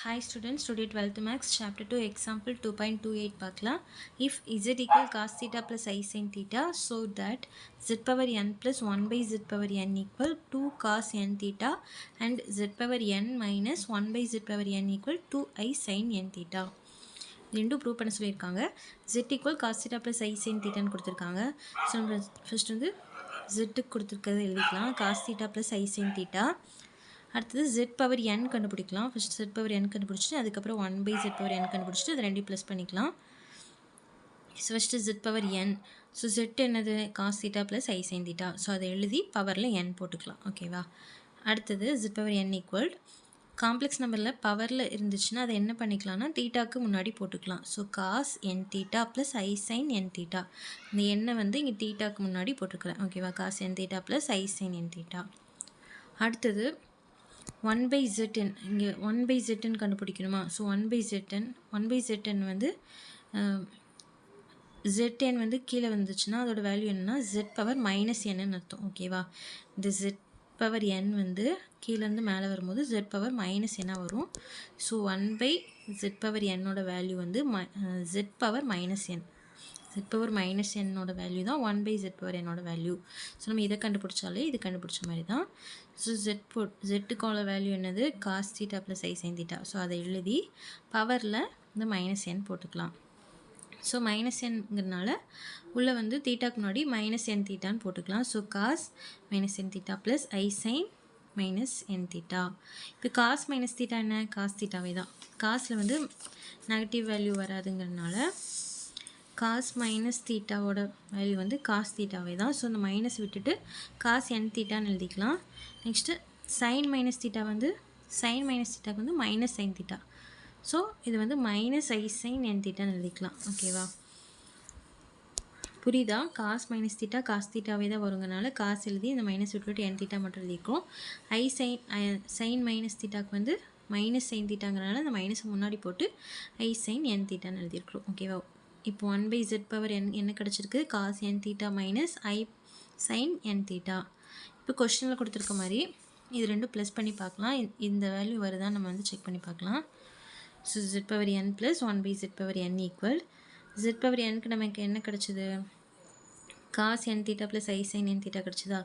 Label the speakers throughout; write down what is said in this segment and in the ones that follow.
Speaker 1: Hi students, today 12th Max chapter 2 example 2.28 பார்க்கலாம். If z equal cos theta plus I sin theta so that z power n plus 1 by z power n equal 2 cos n theta and z power n minus 1 by z power n equal 2 I sin n theta. ரெண்டும் prove பண்ண சொல்லியிருக்காங்க. z equal cos theta plus I sin theta ன்னு கொடுத்துருக்காங்க. So நம்ம first வந்து z கொடுத்துருக்கிறது எழுதிக்கலாம். cos theta plus I sin theta. அடுத்தது z பவர் n கண்டுபிடிக்கலாம். ஃபர்ஸ்ட் z பவர் n கண்டுபிடிச்சிட்டு அதுக்கப்புறம் 1 by z பவர் n கண்டுபிடிச்சிட்டு அது ரெண்டையும் ப்ளஸ் பண்ணிக்கலாம். So first z power n. So z என்னது cos theta plus I sin theta. So அதை எழுதி பவரில் n போட்டுக்கலாம். ஓகேவா? அடுத்தது z power n equal complex நம்பரில் பவரில் இருந்துச்சுன்னா அதை என்ன பண்ணிக்கலாம்னா தீட்டாக்கு முன்னாடி போட்டுக்கலாம். So cos n theta plus i sine n theta. இந்த எண்ணை வந்து இங்கே தீட்டாக்கு முன்னாடி போட்டுக்கிறேன். ஓகேவா? Cos n theta plus i sine n theta. அடுத்தது 1 by zn இங்கே 1 by zn கண்டுபிடிக்கணுமா? ஸோ 1 by zn வந்து zn வந்து கீழே வந்துச்சுன்னா அதோட வேல்யூ என்னன்னா z பவர் மைனஸ் என்னன்னு அர்த்தம். ஓகேவா? இந்த z பவர் n வந்து கீழேருந்து மேலே வரும்போது z பவர் மைனஸ் என்ன வரும்? ஸோ 1 by z பவர் என்னோட வேல்யூ வந்து z power minus n. z power minus என்னோட வேல்யூ தான் 1 by z பவர் என்னோட வேல்யூ. ஸோ நம்ம இதை கண்டுபிடிச்சாலே இது கண்டுபிடிச்ச மாதிரி தான். ஸோ zக்குள்ள வேல்யூ என்னது? Cos theta plus i sine theta. So அதை எழுதி பவரில் இந்த மைனஸ் n போட்டுக்கலாம். ஸோ மைனஸ் என்கிறதுனால உள்ளே வந்து தீட்டாக்கு முன்னாடி மைனஸ் என் தீட்டான்னு போட்டுக்கலாம். So cos minus n theta plus i sine minus n theta. இப்போ காஸ் மைனஸ் தீட்டா என்ன? காஸ் தீட்டாவே தான். காசில் வந்து நெகட்டிவ் வேல்யூ வராதுங்கிறதுனால காஸ் மைனஸ் தீட்டாவோட வேல்யூ வந்து காஸ் தீட்டாவே தான். ஸோ இந்த மைனஸ் விட்டுட்டு காஸ் என் தீட்டான்னு எழுதிக்கலாம். நெக்ஸ்ட்டு சைன் மைனஸ் தீட்டா வந்து சைன் மைனஸ் தீட்டாக்கு வந்து மைனஸ் சைன் தீட்டா. ஸோ இது வந்து மைனஸ் ஐ சைன் என் தீட்டான்னு எழுதிக்கலாம். ஓகேவா? புரியுதா? காஸ் மைனஸ் தீட்டா காஸ் தீட்டாவே தான் வருங்கனால காஸ் எழுதி இந்த மைனஸ் விட்டுட்டு என் தீட்டா மட்டும் எழுதிக்கிறோம். ஐ சைன் மைனஸ் தீட்டாக்கு வந்து மைனஸ் சைன் தீட்டாங்கிறனால இந்த மைனஸை முன்னாடி போட்டு ஐ சைன் என் தீட்டான்னு எழுதியிருக்கிறோம். ஓகேவா? இப்போ 1 by z பவர் n என்ன கிடச்சிருக்கு? Cos n theta minus i sine n theta. இப்போ கொஸ்டினில் கொடுத்துருக்க மாதிரி இது ரெண்டும் ப்ளஸ் பண்ணி பார்க்கலாம். இந்த வேல்யூ வருதான்னு நம்ம வந்து செக் பண்ணி பார்க்கலாம். So z power n plus 1 by z power n equal z power nக்கு நமக்கு என்ன கிடச்சிது? Cos n theta plus i sine n theta கிடச்சிதா?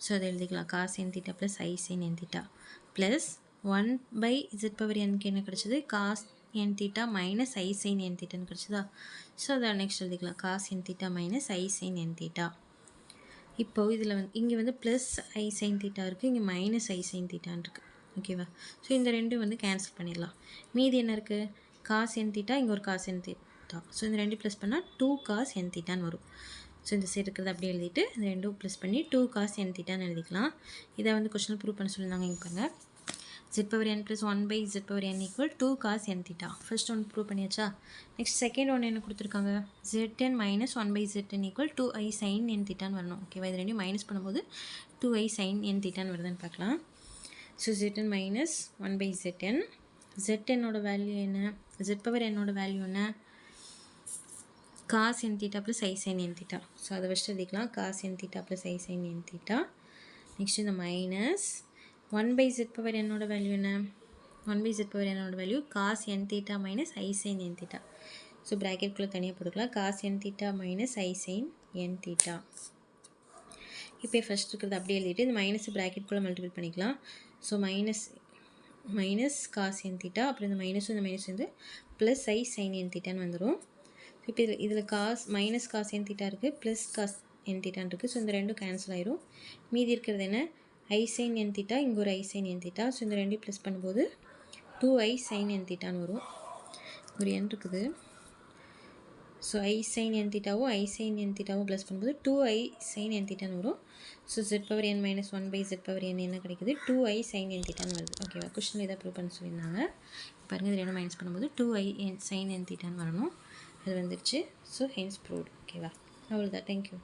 Speaker 1: ஸோ அதை எழுதிக்கலாம். Cos n theta plus i sine n theta plus 1 by z power nக்கு என்ன கிடச்சிது? Cos n theta minus i sine n தீட்டான்னு கிடச்சிதா? ஸோ அதை நெக்ஸ்ட் எழுதிக்கலாம். Cos n theta minus i sine n theta. இப்போது இதில் வந்து இங்கே வந்து ப்ளஸ் ஐ சைன் தீட்டா இருக்குது, இங்கே மைனஸ் ஐ சைன் தீட்டான்னு இருக்குது. ஓகேவா? ஸோ இந்த ரெண்டும் வந்து கேன்சல் பண்ணிடலாம். மீதி என்ன இருக்குது? காஸ் என் தீட்டா, இங்கே ஒரு காஸ் என் தீட்டா. ஸோ இந்த ரெண்டும் ப்ளஸ் பண்ணால் 2 காஸ் என் தீட்டான்னு வரும். ஸோ இந்த சைடு இருக்கிறது அப்படியே எழுதிட்டு இந்த ரெண்டும் ப்ளஸ் பண்ணி 2 காஸ் என் தீட்டான்னு எழுதிக்கலாம். இதை வந்து கொஸ்டினில் ப்ரூவ் பண்ண சொல்லியிருந்தாங்க. இங்கே பாருங்கள், z power n plus 1 by z power n equal 2 cos n theta. First ஒன்று ப்ரூவ் பண்ணியாச்சா? நெக்ஸ்ட் செகண்ட் ஒன்று என்ன கொடுத்துருக்காங்க? zn minus 1 by zn equal 2i sine n தீட்டான்னு வரணும். ஓகேவா? இது ரெண்டையும் மைனஸ் பண்ணும்போது 2i சைன் என் தீட்டான்னு வருதுன்னு பார்க்கலாம். So zn minus 1 by zn. znோட வேல்யூ என்ன? z பவர் என்னோட வேல்யூ என்ன? Cos n theta plus i sine n theta. So அதை வச்சுட்டு எழுதிக்கலாம். Cos n theta plus i sine n theta. Next இந்த மைனஸ் 1 by z பவர் என்னோட value என்ன? 1 by z பவர் என்னோட value cos n theta minus i sine n theta. So ப்ராக்கெட்குள்ளே தனியாக போட்டுக்கலாம். Cos n theta minus i sine n theta. இப்போ first இருக்கிறது அப்படியே எழுதிட்டு இந்த மைனஸ் ப்ராக்கெட்குள்ளே மல்டிபிள் பண்ணிக்கலாம். So minus cos n theta, அப்புறம் இந்த மைனஸ் வந்து ப்ளஸ் ஐ சைன் என் தீட்டான்னு வந்துடும். இப்போ இதில் மைனஸ் காஸ் என் தீட்டா இருக்குது, ப்ளஸ் காஸ் என் தீட்டான்னு இருக்குது. ஸோ இந்த ரெண்டும் கேன்சல் ஆயிரும். மீதி இருக்கிறது என்ன? ஐ சைன் என் தீட்டா, இங்கே ஒரு ஐ சைன் என் தீட்டா. ஸோ இந்த ரெண்டையும் ப்ளஸ் பண்ணும்போது 2i சைன் என் தீட்டான்னு வரும். ஒரு என் இருக்குது. ஸோ ஐ சைன் என் தீட்டாவும் ஐ சைன் என் தீட்டாவும் ப்ளஸ் பண்ணும்போது 2i சைன் என் தீட்டான்னு வரும். So z power n minus 1 by z power n என்ன கிடைக்குது? 2i சைன் என் தீட்டான்னு வருது. ஓகேவா? கொஸ்டின் இதை ப்ரூவ் பண்ண சொல்லியிருந்தாங்க. பாருங்கள், இது ரெண்டும் மைனஸ் பண்ணும்போது 2i சைன் என் தீட்டான்னு வரணும். அது வந்துருச்சு. So hence proved. ஓகேவா? அவ்வளோதான். தேங்க்யூ.